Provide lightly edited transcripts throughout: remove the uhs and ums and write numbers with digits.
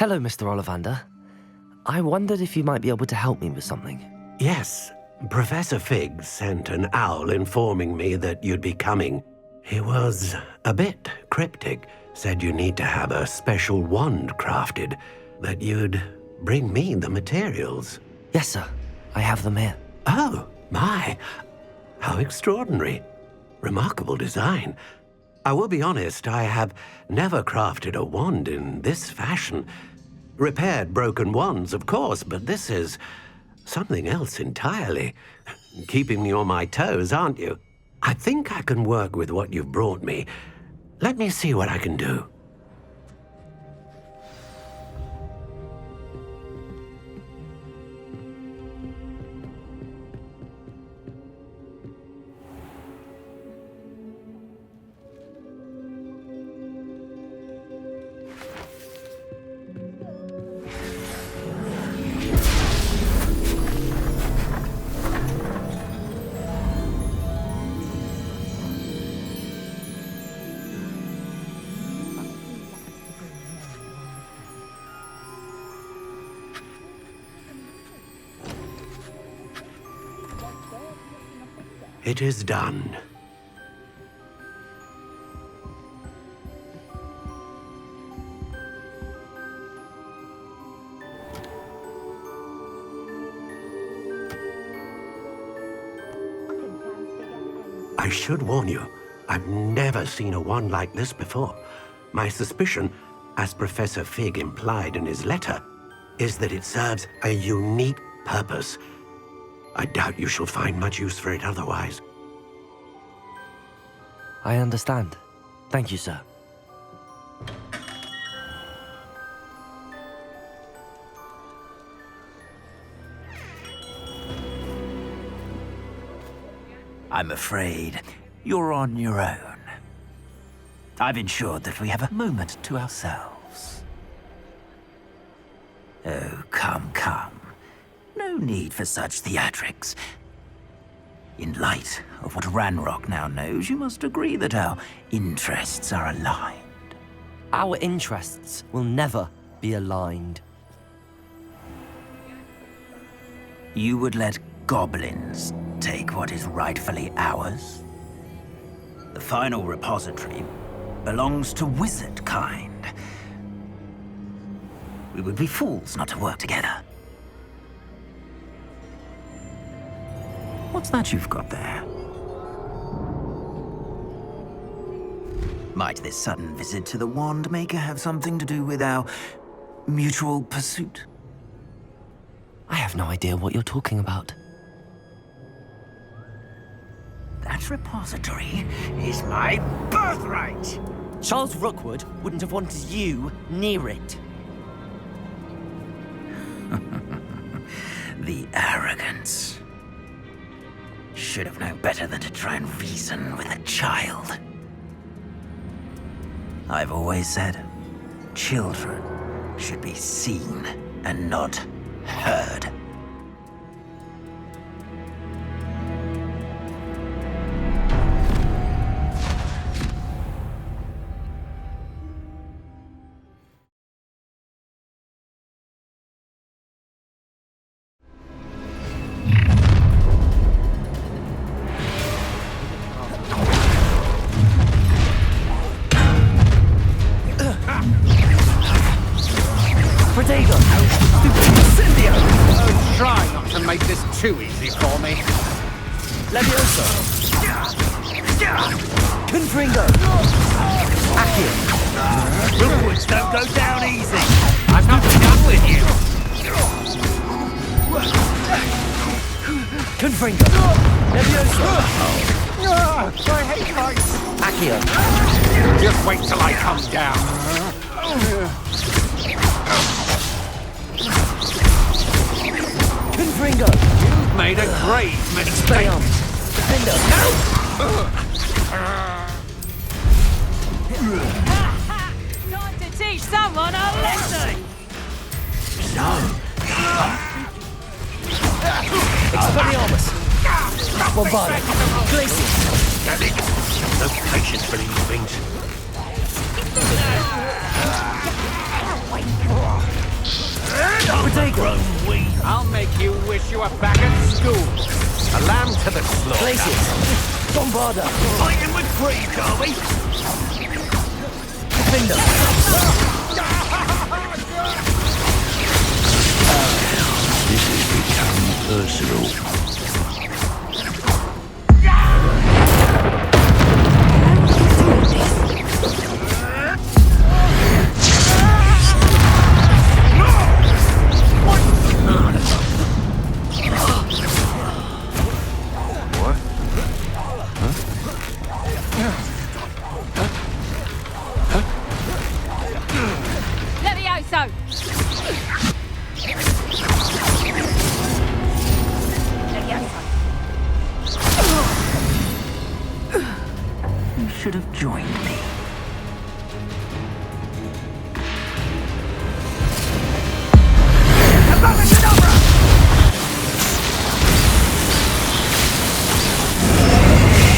Hello, Mr. Ollivander. I wondered if you might be able to help me with something. Yes, Professor Fig sent an owl informing me that you'd be coming. He was a bit cryptic, said you need to have a special wand crafted, that you'd bring me the materials. Yes, sir. I have them here. Oh, my. How extraordinary. Remarkable design. I will be honest, I have never crafted a wand in this fashion. Repaired broken wands, of course, but this is something else entirely. Keeping me on my toes, aren't you? I think I can work with what you've brought me. Let me see what I can do. It is done. I should warn you, I've never seen a wand like this before. My suspicion, as Professor Fig implied in his letter, is that it serves a unique purpose. I doubt you shall find much use for it otherwise. I understand. Thank you, sir. I'm afraid you're on your own. I've ensured that we have a moment to ourselves. Oh, come. No need for such theatrics. In light of what Ranrok now knows, you must agree that our interests are aligned. Our interests will never be aligned. You would let goblins take what is rightfully ours? The final repository belongs to wizard kind. We would be fools not to work together. What's that you've got there? Might this sudden visit to the Wand Maker have something to do with our mutual pursuit? I have no idea what you're talking about. That repository is my birthright! Charles Rookwood wouldn't have wanted you near it. The arrogance. Should have known better than to try and reason with a child. I've always said, children should be seen and not heard. Try not to make this too easy for me. Levioso! Confringo! Accio! Rookwoods don't go down easy! I'm not done with you! Confringo! Levioso! I hate heights. Accio! Just wait till I come down. Confringo! You've made a great mistake. Spam! Defender! Time to teach someone a lesson! Expelliarmus! Bombarda! Glacius! No patience for these things. I'll make you wish you were back at school. A lamb to the slaughter. Places! Bombarda! Fighting with greed, are we? Defender! This has become personal. Levioso! You should have joined me.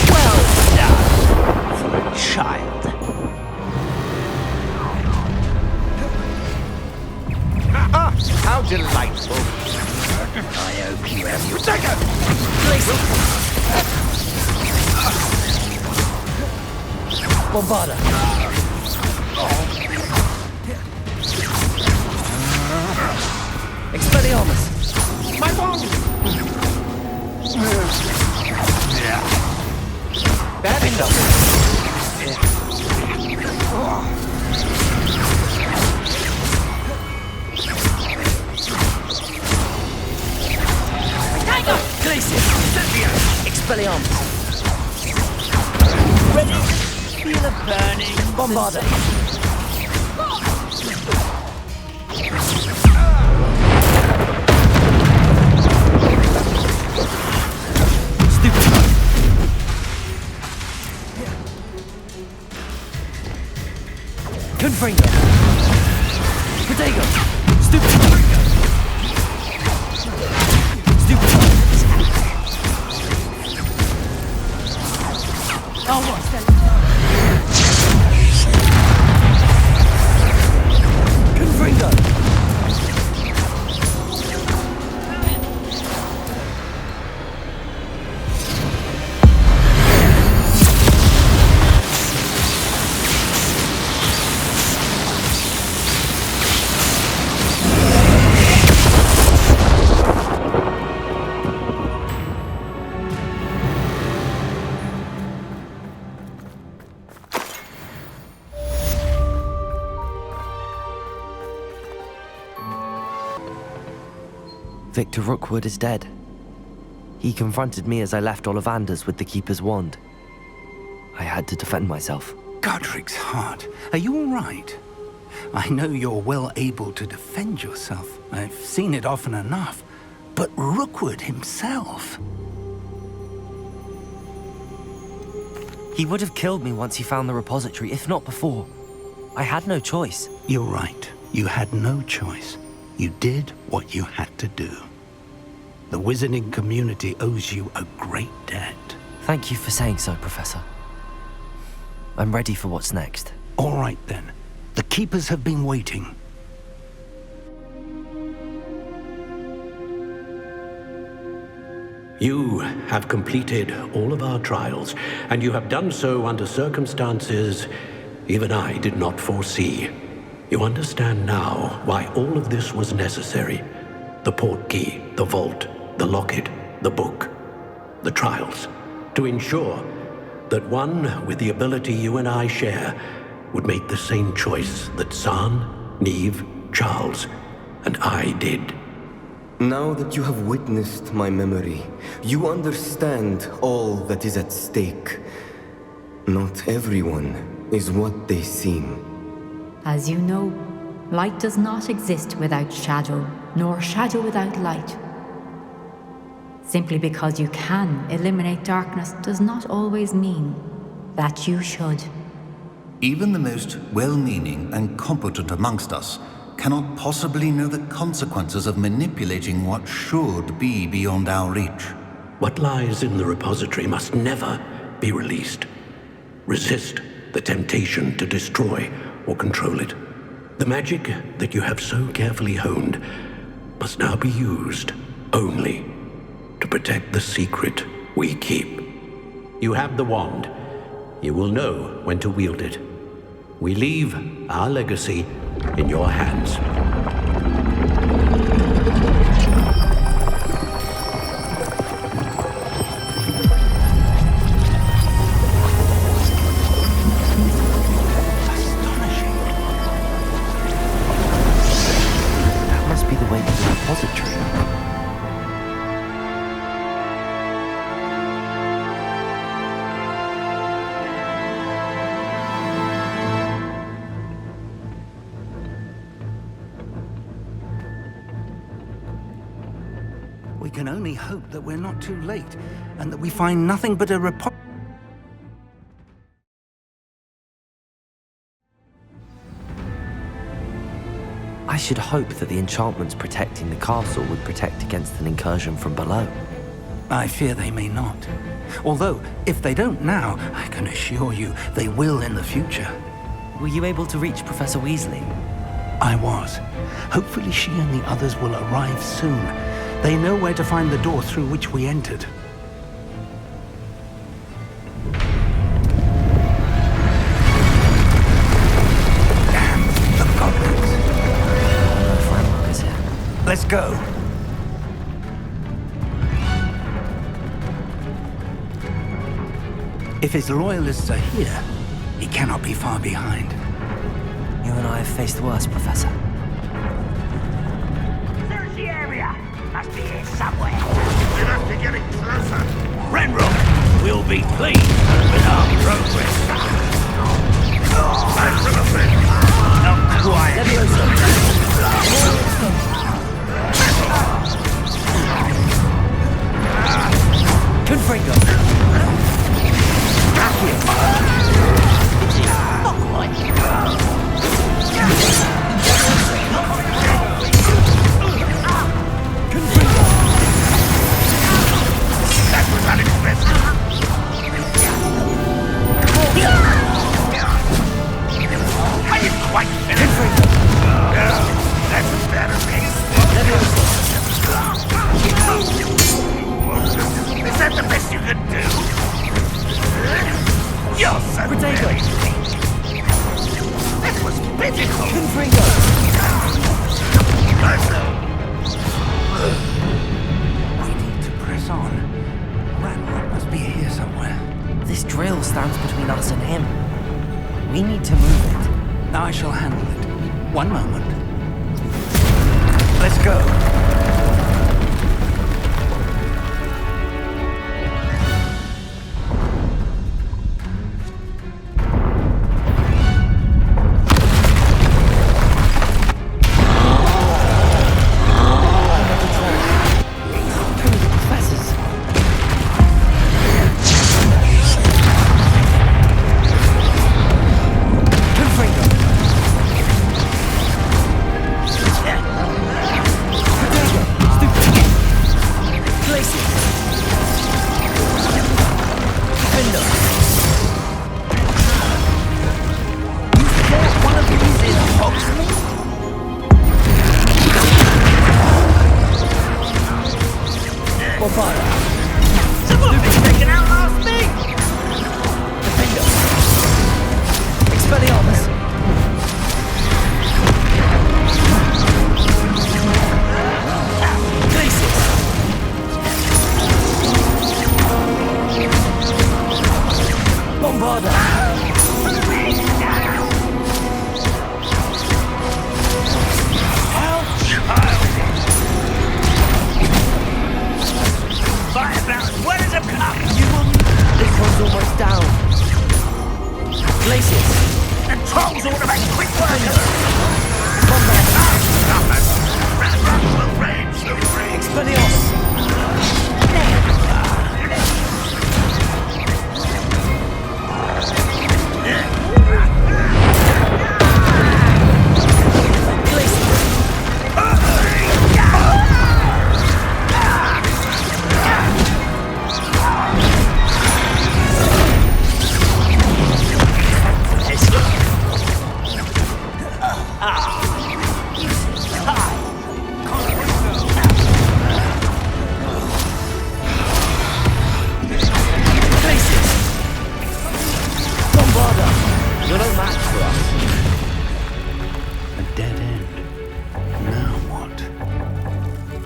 Well done for a child. How delightful. I hope you have your Bombarda! Expelliarmus! My wand! That is Glacius! Expelliarmus! ready. Feel a burning. Bombarda! Stupid! Confringo! Protego! Stupid! Stupid! Oh, what's that? Confringo! Victor Rookwood is dead. He confronted me as I left Ollivander's with the Keeper's wand. I had to defend myself. Godric's heart. Are you all right? I know you're well able to defend yourself. I've seen it often enough. But Rookwood himself... He would have killed me once he found the repository, if not before. I had no choice. You're right. You had no choice. You did what you had to do. The wizarding community owes you a great debt. Thank you for saying so, Professor. I'm ready for what's next. All right, then. The Keepers have been waiting. You have completed all of our trials, and you have done so under circumstances even I did not foresee. You understand now why all of this was necessary. The portkey, the vault, the locket, the book, the trials. To ensure that one with the ability you and I share would make the same choice that Zahn, Neve, Charles, and I did. Now that you have witnessed my memory, you understand all that is at stake. Not everyone is what they seem. As you know, light does not exist without shadow, nor shadow without light. Simply because you can eliminate darkness does not always mean that you should. Even the most well-meaning and competent amongst us cannot possibly know the consequences of manipulating what should be beyond our reach. What lies in the repository must never be released. Resist the temptation to destroy or control it. The magic that you have so carefully honed must now be used only to protect the secret we keep. You have the wand. You will know when to wield it. We leave our legacy in your hands. That must be the way to the repository. We can only hope that we're not too late, and that we find nothing but a I should hope that the enchantments protecting the castle would protect against an incursion from below. I fear they may not. Although, if they don't now, I can assure you they will in the future. Were you able to reach Professor Weasley? I was. Hopefully she and the others will arrive soon. They know where to find the door through which we entered. Damn, the goblins. Ranrok is here. Let's go. If his loyalists are here, he cannot be far behind. You and I have faced worse, Professor. Search the area. Must be here somewhere. We must be getting closer. Ranrok will be pleased with our progress. Back from the pit. Not quite. Confringo! Not quite. That was unexpected. I didn't quite finish. No, that's better. Is that the best you could do? You're so silly. That was pitiful. Confringo! We need to press on. Ranrok must be here somewhere. This drill stands between us and him. We need to move it. I shall handle it. One moment. Let's go.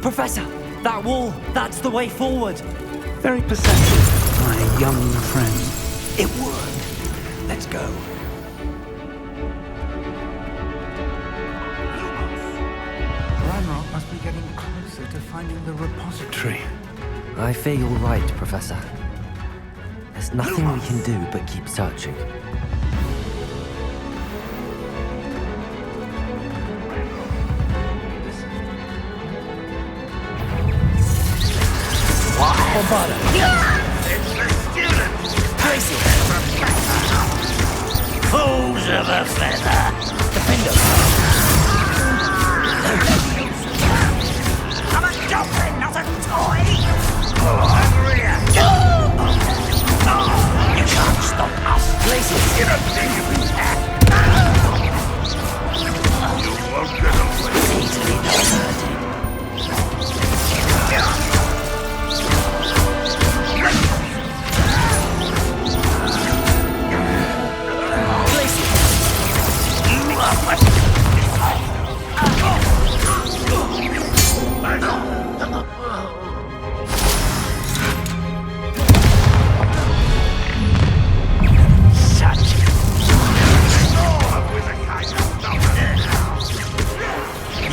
Professor! That wall! That's the way forward! Very perceptive, my young friend. It worked. Let's go. Ranrok must be getting closer to finding the repository. I fear you're right, Professor. There's nothing we can do but keep searching. It's the students! Fools of a feather! I'm a goblin, not a toy! You can't stop us! Places! You don't think you can? You won't get away! Easily diverted.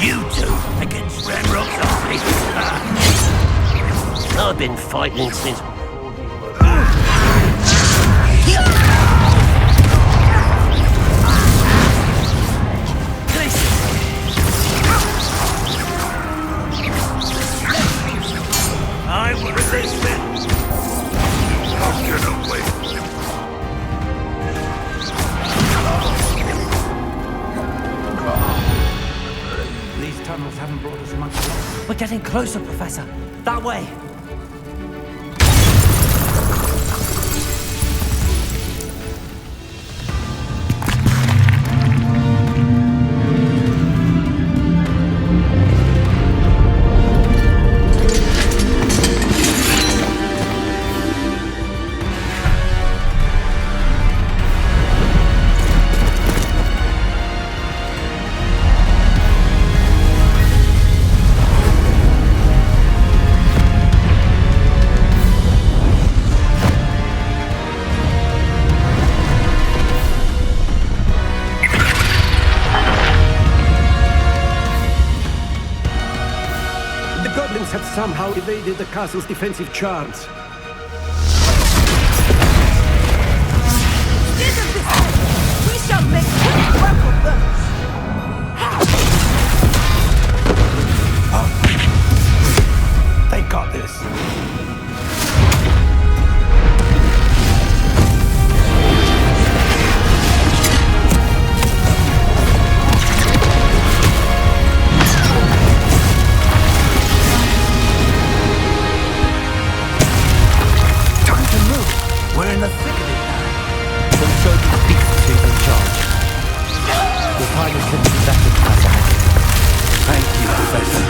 You two against Ranrok's army. I've been fighting since. I will resist it. I'll get away. These tunnels haven't brought us much longer. We're getting closer, Professor. That way. Have somehow evaded the castle's defensive charms. We shall make quick work of them! They got this. We're in the thick of it now. Don't show these beasts to in charge. Your timing couldn't be better, Professor. Thank you, Professor.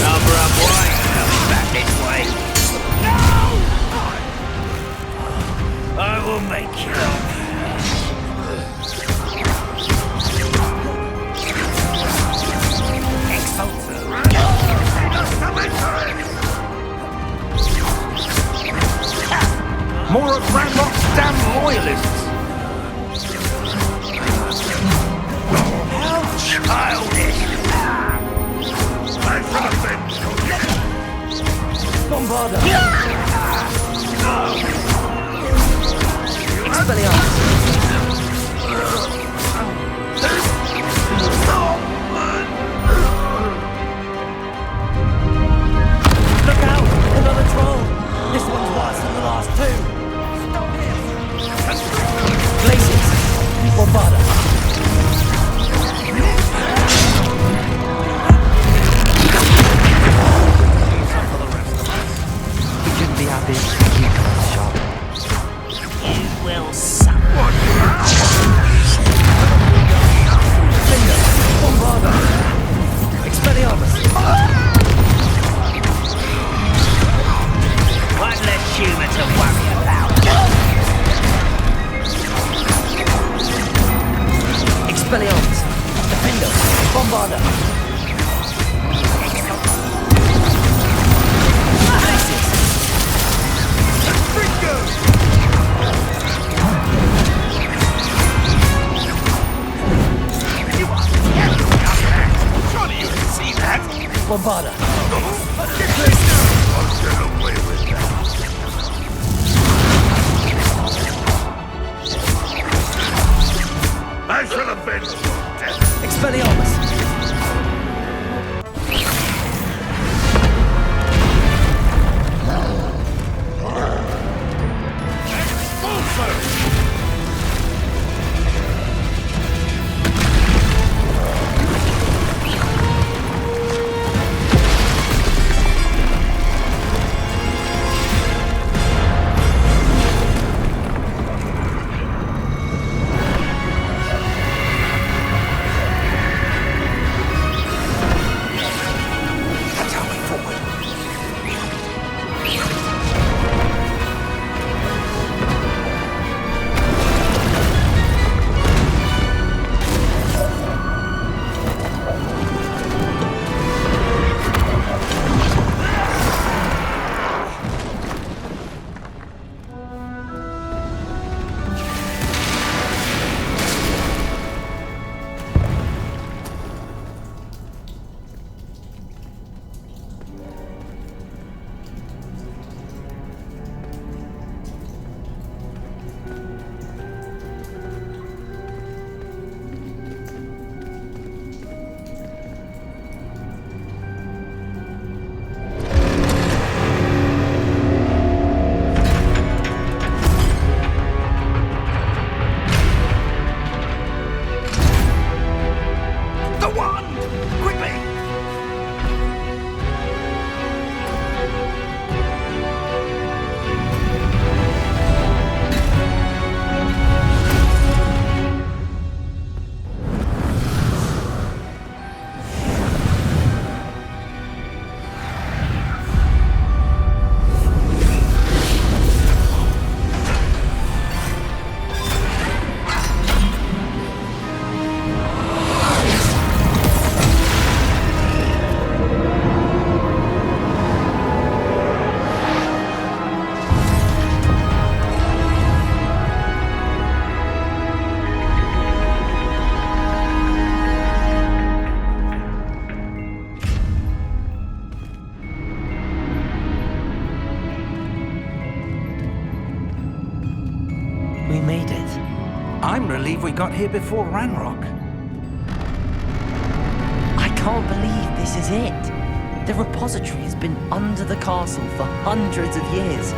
Cover up wide, coming back this way. No! I will make you. More of Ranrok's damn loyalists! How childish! I'm from a bench! Bombarda! Expelliarmus! Look out! Another troll! This one's worse than the last two! Glaciers! Bombarda! We shouldn't be happy to keep us sharp. You will suck. Bombarda! Expelliarmus! One less human to worry about. Avada. I'll get away with that. I shall avenge your death. Expelliarmus. We made it. I'm relieved we got here before Ranrok. I can't believe this is it. The repository has been under the castle for hundreds of years.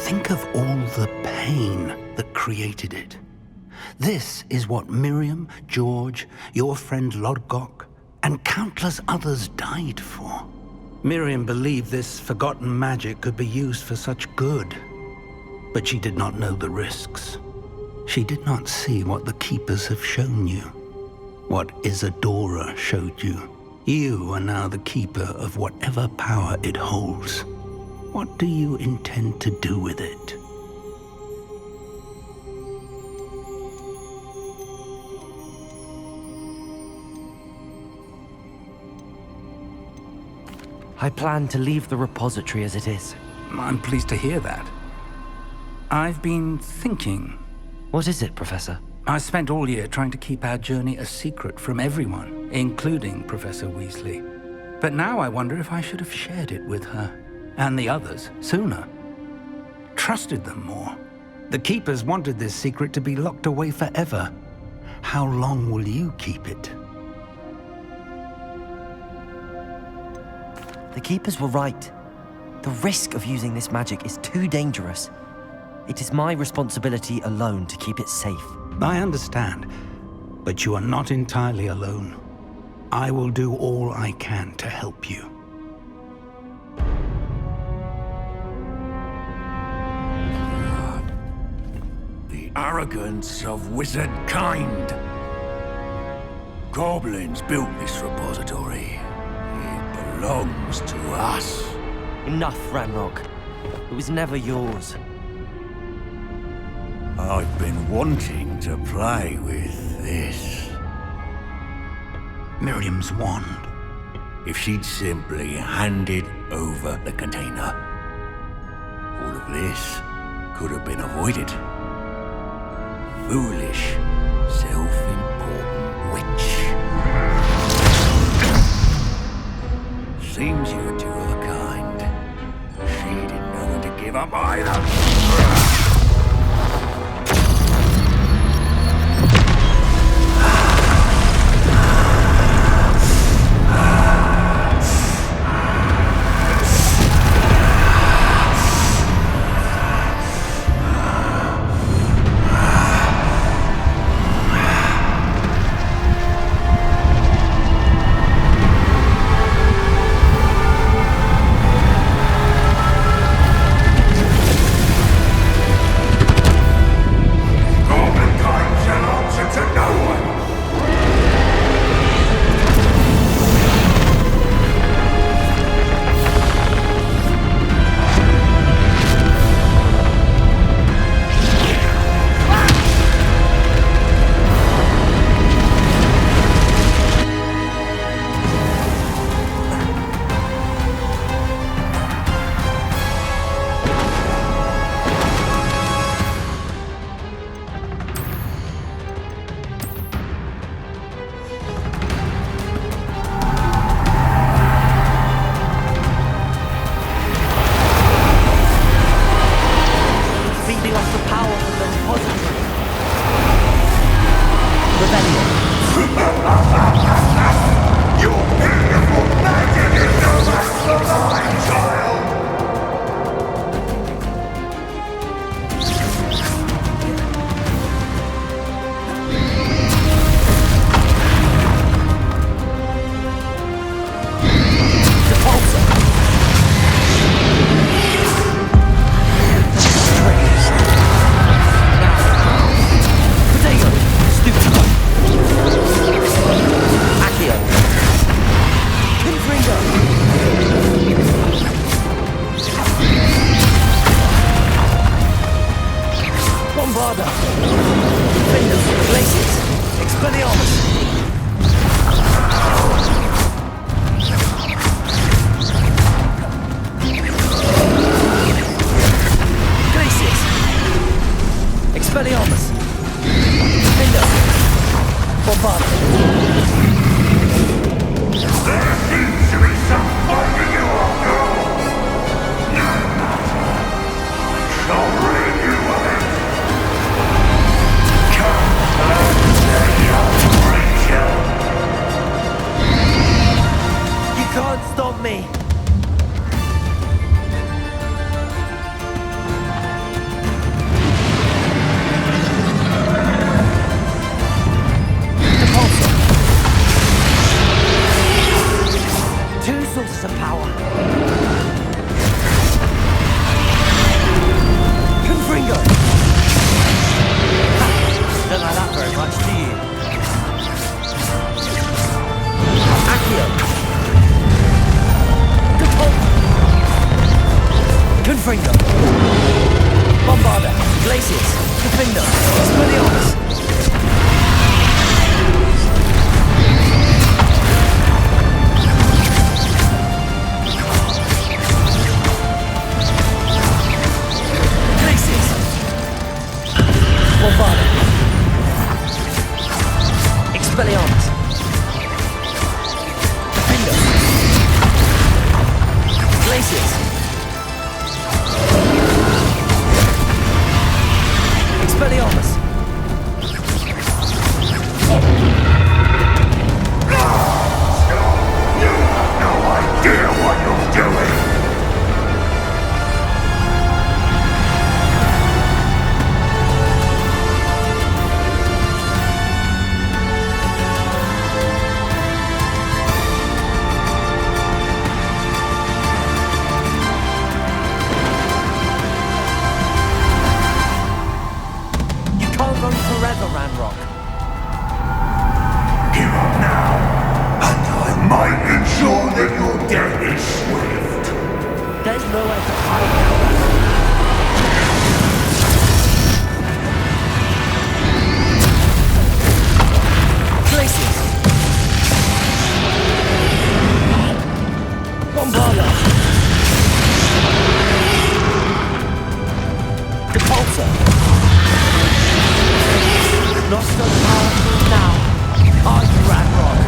Think of all the pain that created it. This is what Miriam, George, your friend Lodgok, and countless others died for. Miriam believed this forgotten magic could be used for such good, but she did not know the risks. She did not see what the Keepers have shown you, what Isadora showed you. You are now the Keeper of whatever power it holds. What do you intend to do with it? I plan to leave the repository as it is. I'm pleased to hear that. I've been thinking. What is it, Professor? I spent all year trying to keep our journey a secret from everyone, including Professor Weasley. But now I wonder if I should have shared it with her, and the others, sooner. Trusted them more. The Keepers wanted this secret to be locked away forever. How long will you keep it? The Keepers were right. The risk of using this magic is too dangerous. It is my responsibility alone to keep it safe. I understand, but you are not entirely alone. I will do all I can to help you. The arrogance of wizard kind. Goblins built this repository. It belongs to us. Enough, Ranrok. It was never yours. I've been wanting to play with this. Miriam's wand. If she'd simply handed over the container, all of this could have been avoided. Foolish, self-important witch. Seems you were two of a kind. She didn't know when to give up either. forever, Ranrok. Give up now, and I might ensure that your death is swift. There's nowhere to hide now, Ranrok. Places. Bombarda. Repulsor. Not so powerful now, are you, Ranrok?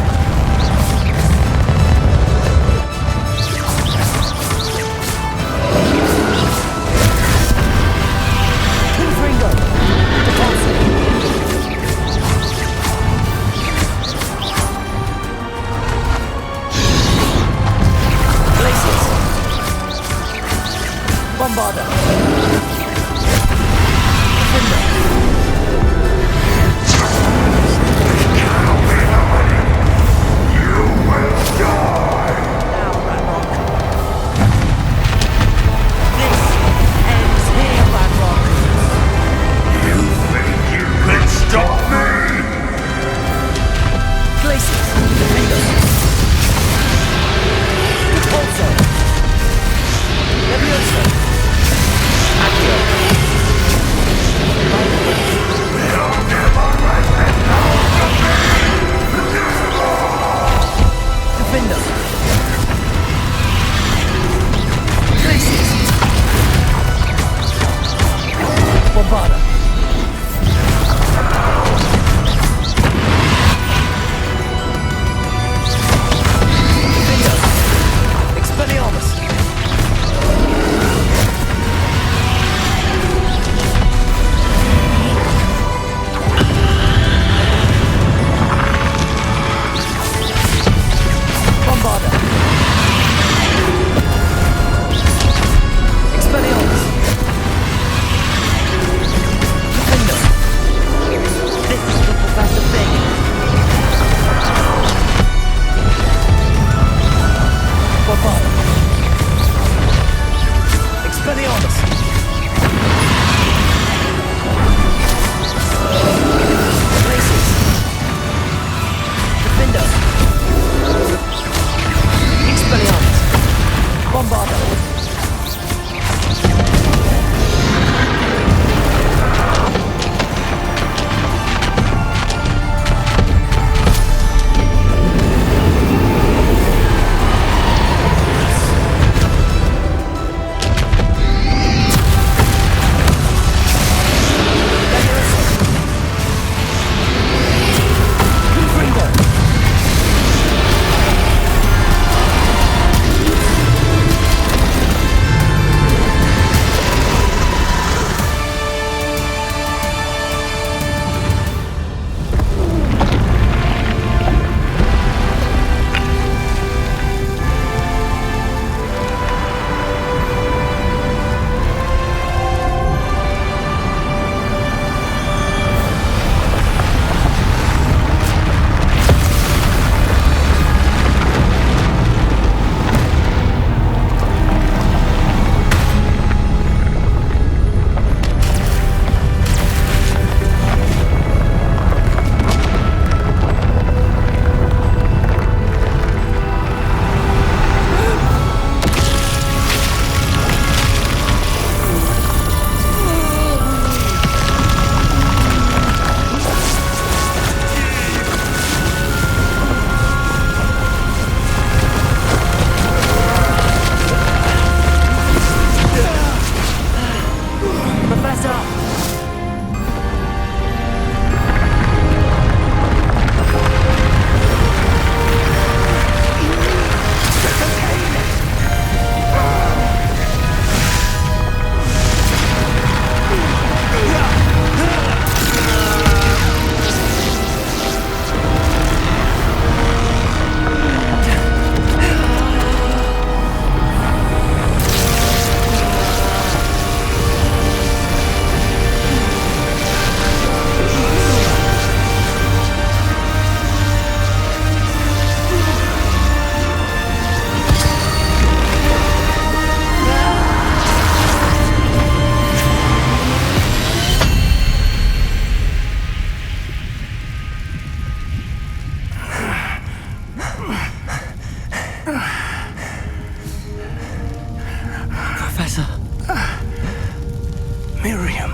Miriam.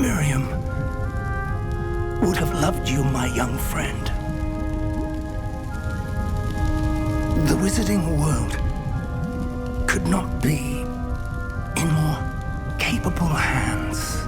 Miriam would have loved you, my young friend. The wizarding world could not be in more capable hands.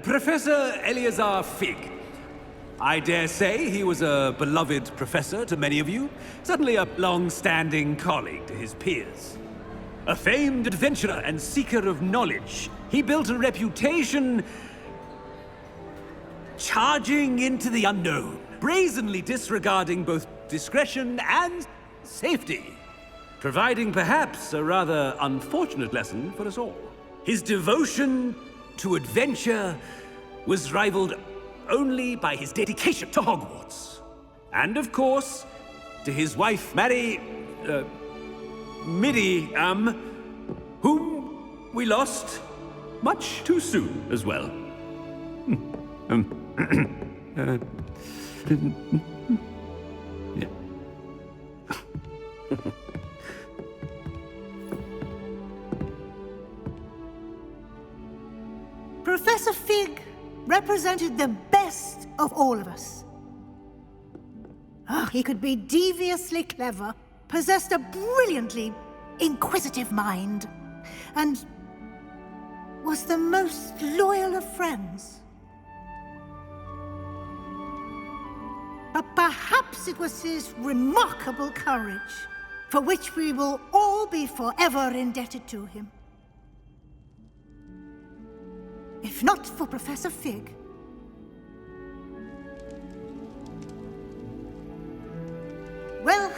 Professor Eleazar Fig. I dare say he was a beloved professor to many of you, certainly a long-standing colleague to his peers. A famed adventurer and seeker of knowledge, he built a reputation charging into the unknown, brazenly disregarding both discretion and safety, providing perhaps a rather unfortunate lesson for us all. His devotion to adventure was rivaled only by his dedication to Hogwarts. And of course, to his wife, Midi, whom we lost much too soon as well. Yeah. Professor Fig represented the best of all of us. He could be deviously clever, possessed a brilliantly inquisitive mind, and was the most loyal of friends. But perhaps it was his remarkable courage, for which we will all be forever indebted to him. If not for Professor Fig, well,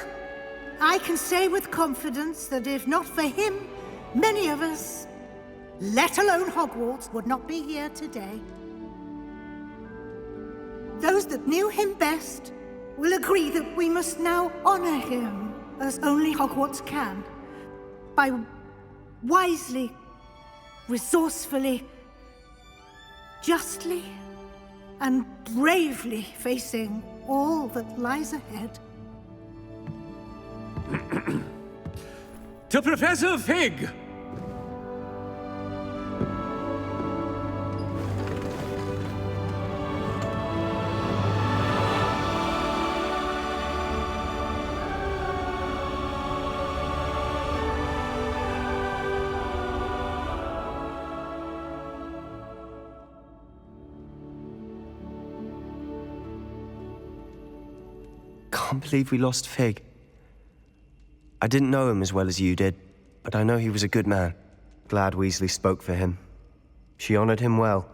I can say with confidence that if not for him, many of us, let alone Hogwarts, would not be here today. Those that knew him best will agree that we must now honor him as only Hogwarts can, by wisely, resourcefully, justly, and bravely facing all that lies ahead. To Professor Fig! Can't believe we lost Fig. I didn't know him as well as you did, but I know he was a good man. Glad Weasley spoke for him. She honored him well.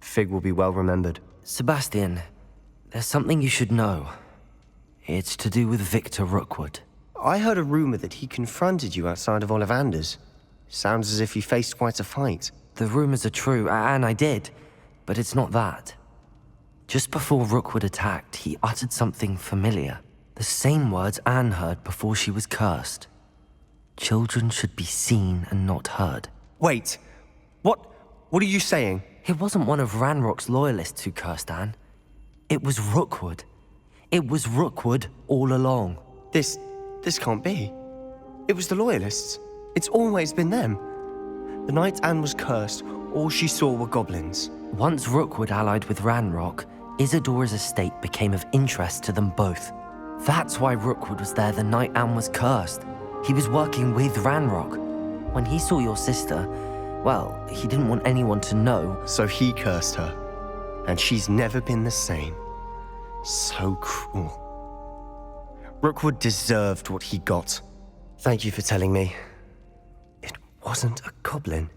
Fig will be well remembered. Sebastian, there's something you should know. It's to do with Victor Rookwood. I heard a rumor that he confronted you outside of Ollivander's. Sounds as if he faced quite a fight. The rumors are true, and I did, but it's not that. Just before Rookwood attacked, he uttered something familiar. The same words Anne heard before she was cursed. Children should be seen and not heard. Wait, what are you saying? It wasn't one of Ranrock's loyalists who cursed Anne. It was Rookwood. It was Rookwood all along. This can't be. It was the loyalists. It's always been them. The night Anne was cursed, all she saw were goblins. Once Rookwood allied with Ranrock, Isadora's estate became of interest to them both. That's why Rookwood was there the night Anne was cursed. He was working with Ranrock. When he saw your sister, well, he didn't want anyone to know. So he cursed her. And she's never been the same. So cruel. Rookwood deserved what he got. Thank you for telling me. It wasn't a goblin.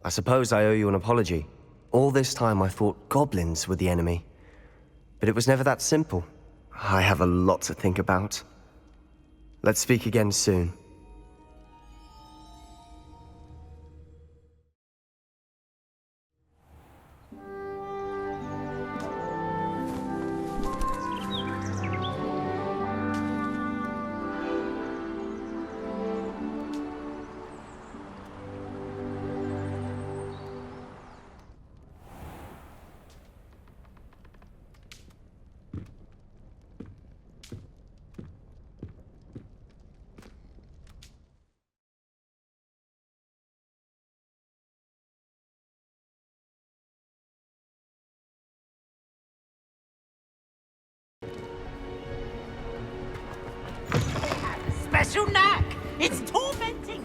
I suppose I owe you an apology. All this time I thought goblins were the enemy. But it was never that simple. I have a lot to think about. Let's speak again soon. Special knack! It's tormenting!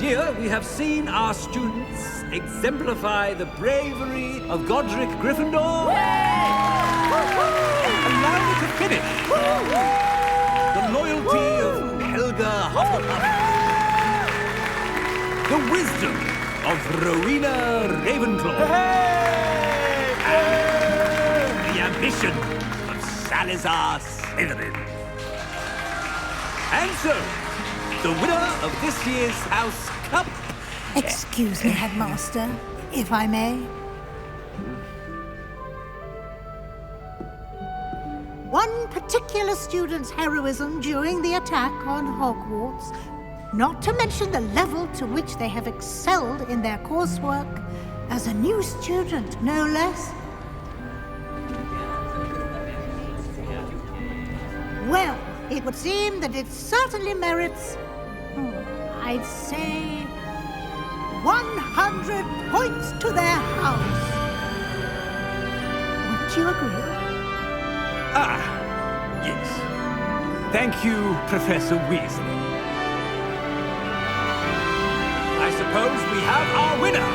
Here we have seen our students exemplify the bravery of Godric Gryffindor. Allow me to finish. The loyalty of Helga Hufflepuff. The wisdom of Rowena Ravenclaw. And the ambition of Salazar Slytherin. And so, the winner of this year's House Cup... Excuse me, Headmaster, if I may. One particular student's heroism during the attack on Hogwarts, not to mention the level to which they have excelled in their coursework, as a new student, no less. Well, it would seem that it certainly merits, I'd say, 100 points to their house. Would you agree? Ah, yes. Thank you, Professor Weasley. I suppose we have our winner.